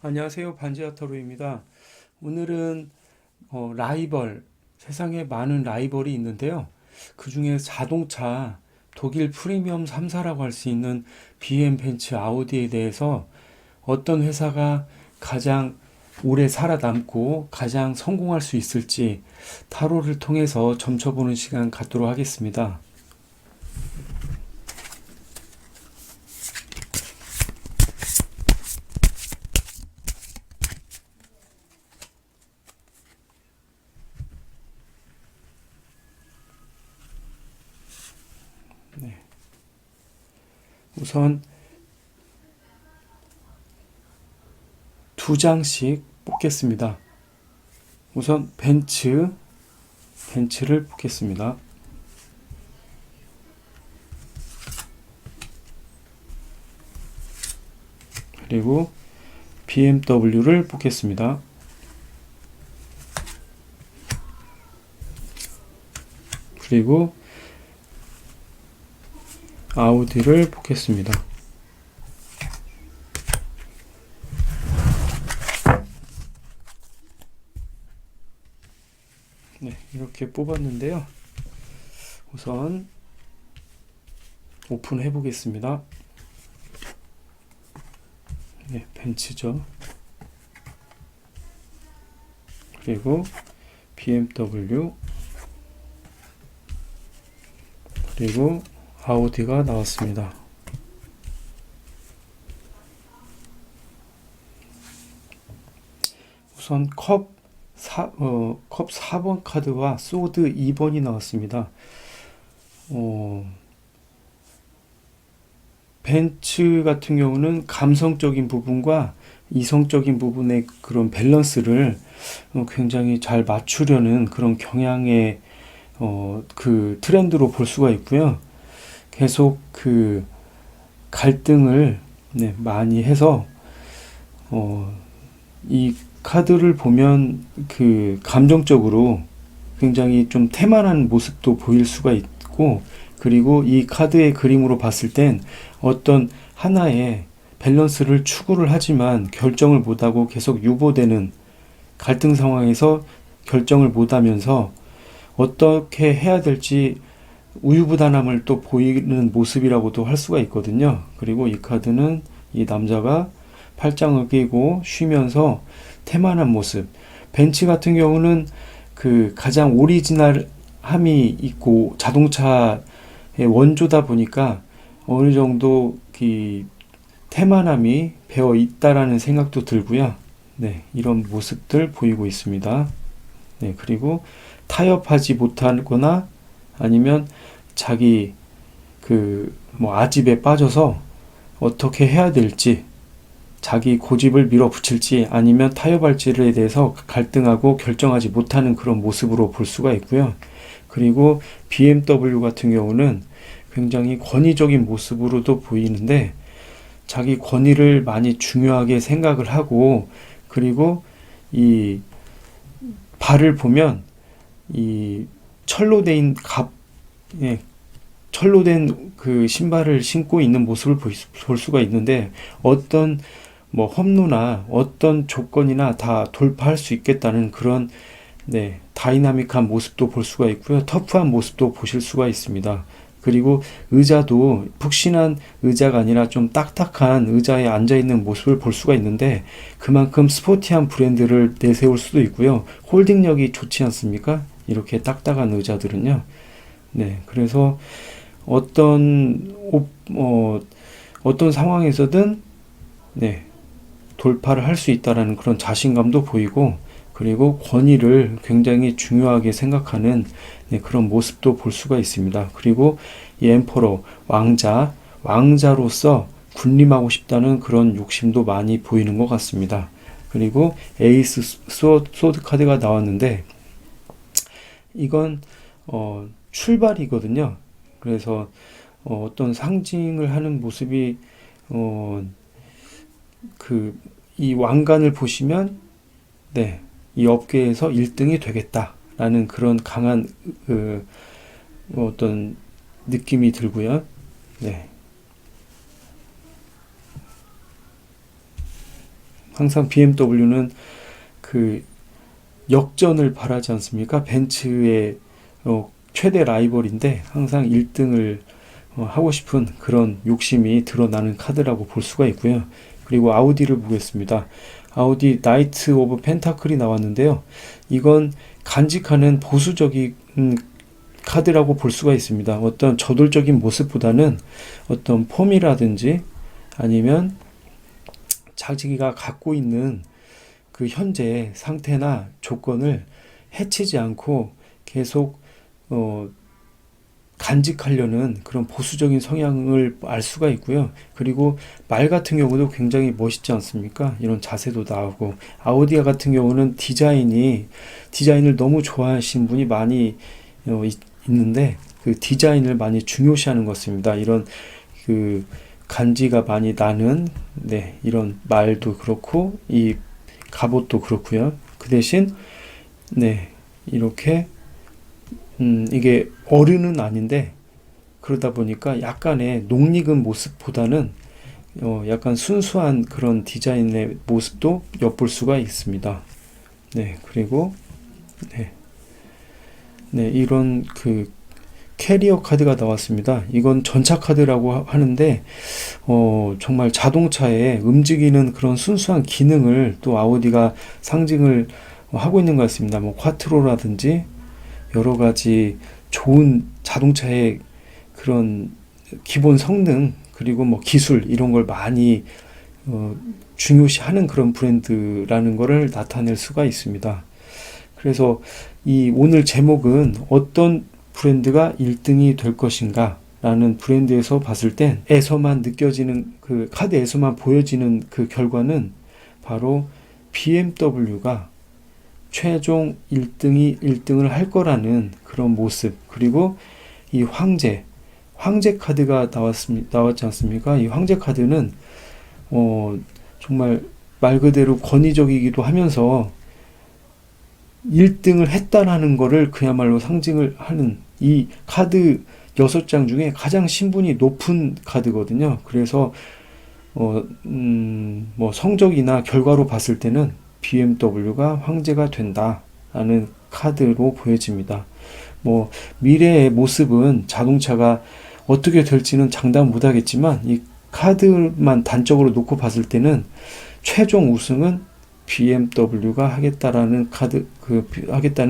안녕하세요. 반지하타로입니다. 오늘은 라이벌, 세상에 많은 라이벌이 있는데요. 그 중에 자동차 독일 프리미엄 3사라고 할 수 있는 BM, 벤츠, 아우디에 대해서 어떤 회사가 가장 오래 살아남고 가장 성공할 수 있을지 타로를 통해서 점쳐보는 시간 갖도록 하겠습니다. 우선 두 장씩 뽑겠습니다. 우선 벤츠를 뽑겠습니다. 그리고 BMW를 뽑겠습니다. 그리고 아우디를 뽑겠습니다. 네, 이렇게 뽑았는데요. 우선 오픈해 보겠습니다. 네, 벤츠죠. 그리고 BMW, 그리고 아우디가 나왔습니다. 우선 컵 4번 카드와 소드 2번이 나왔습니다. 벤츠 같은 경우는 감성적인 부분과 이성적인 부분의 그런 밸런스를 굉장히 잘 맞추려는 그런 경향의 그 트렌드로 볼 수가 있고요. 계속 그 갈등을 많이 해서 이 카드를 보면 그 감정적으로 굉장히 좀 태만한 모습도 보일 수가 있고, 그리고 이 카드의 그림으로 봤을 땐 어떤 하나의 밸런스를 추구를 하지만 결정을 못하고 계속 유보되는 갈등 상황에서 결정을 못하면서 어떻게 해야 될지 우유부단함을 또 보이는 모습이라고도 할 수가 있거든요. 그리고 이 카드는 이 남자가 팔짱을 끼고 쉬면서 태만한 모습. 벤츠 같은 경우는 그 가장 오리지널함이 있고 자동차의 원조다 보니까 어느 정도 그 태만함이 배어 있다라는 생각도 들고요. 네, 이런 모습들 보이고 있습니다. 네, 그리고 타협하지 못하거나 아니면 자기 그 뭐 아집에 빠져서 어떻게 해야 될지, 자기 고집을 밀어붙일지 아니면 타협할지에 대해서 갈등하고 결정하지 못하는 그런 모습으로 볼 수가 있고요. 그리고 BMW 같은 경우는 굉장히 권위적인 모습으로도 보이는데 자기 권위를 많이 중요하게 생각을 하고, 그리고 이 발을 보면 이 철로 된 철로된 그 신발을 신고 있는 모습을 볼 수가 있는데 어떤 뭐 험로나 어떤 조건이나 다 돌파할 수 있겠다는 그런 다이나믹한 모습도 볼 수가 있고요. 터프한 모습도 보실 수가 있습니다. 그리고 의자도 푹신한 의자가 아니라 좀 딱딱한 의자에 앉아있는 모습을 볼 수가 있는데 그만큼 스포티한 브랜드를 내세울 수도 있고요. 홀딩력이 좋지 않습니까? 이렇게 딱딱한 의자들은요. 네, 그래서 어떤 상황에서든 돌파를 할 수 있다라는 그런 자신감도 보이고, 그리고 권위를 굉장히 중요하게 생각하는 그런 모습도 볼 수가 있습니다. 그리고 이 엠퍼러 왕자로서 군림하고 싶다는 그런 욕심도 많이 보이는 것 같습니다. 그리고 에이스 소드 카드가 나왔는데 이건 출발이거든요. 그래서 어떤 상징을 하는 모습이 이 왕관을 보시면 이 업계에서 1등이 되겠다라는 그런 강한 어떤 느낌이 들고요. 항상 BMW는 그 역전을 바라지 않습니까? 벤츠의 최대 라이벌인데 항상 1등을 하고 싶은 그런 욕심이 드러나는 카드라고 볼 수가 있고요. 그리고 아우디를 보겠습니다. 아우디 나이트 오브 펜타클이 나왔는데요. 이건 간직하는 보수적인 카드라고 볼 수가 있습니다. 어떤 저돌적인 모습보다는 어떤 폼이라든지 아니면 자기가 갖고 있는 그 현재 상태나 조건을 해치지 않고 계속 간직하려는 그런 보수적인 성향을 알 수가 있고요. 그리고 말 같은 경우도 굉장히 멋있지 않습니까? 이런 자세도 나오고, 아우디 같은 경우는 디자인을 너무 좋아하시는 분이 많이 있는데 그 디자인을 많이 중요시하는 것 같습니다. 이런 그 간지가 많이 나는 이런 말도 그렇고 이 갑옷도 그렇고요. 그 대신 이렇게 이게 어른은 아닌데 그러다 보니까 약간의 녹익은 모습보다는 약간 순수한 그런 디자인의 모습도 엿볼 수가 있습니다. 그리고 이런 그 캐리어 카드가 나왔습니다. 이건 전차 카드라고 하는데 정말 자동차에 움직이는 그런 순수한 기능을 또 아우디가 상징을 하고 있는 것 같습니다. 뭐 콰트로라든지 여러 가지 좋은 자동차의 그런 기본 성능 그리고 뭐 기술 이런 걸 많이 중요시하는 그런 브랜드라는 것을 나타낼 수가 있습니다. 그래서 이 오늘 제목은 어떤 브랜드가 1등이 될 것인가 라는 브랜드에서 봤을 땐에서만 느껴지는 그 카드에서만 보여지는 그 결과는 바로 BMW가 최종 1등을 할 거라는 그런 모습, 그리고 이 황제 카드가 나왔지 않습니까? 이 황제 카드는 정말 말 그대로 권위적이기도 하면서 1등을 했다라는 거를 그야말로 상징을 하는 이 카드 6장 중에 가장 신분이 높은 카드거든요. 그래서 뭐 성적이나 결과로 봤을 때는 BMW가 황제가 된다라는 카드로 보여집니다. 뭐 미래의 모습은 자동차가 어떻게 될지는 장담 못하겠지만 이 카드만 단적으로 놓고 봤을 때는 최종 우승은 BMW가 하겠다는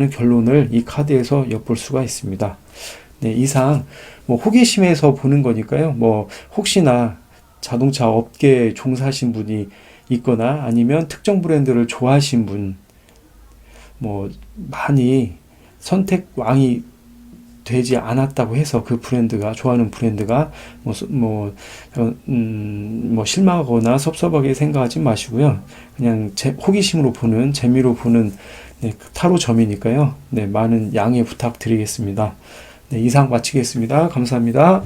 결론을 이 카드에서 엿볼 수가 있습니다. 이상 뭐 호기심에서 보는 거니까요. 뭐 혹시나 자동차 업계에 종사하신 분이 있거나 아니면 특정 브랜드를 좋아하신 분, 뭐 많이 선택 왕이 되지 않았다고 해서 그 브랜드가 좋아하는 브랜드가 뭐 실망하거나 섭섭하게 생각하지 마시고요. 그냥 호기심으로 보는 재미로 보는 타로점이니까요. 많은 양해 부탁드리겠습니다. 이상 마치겠습니다. 감사합니다.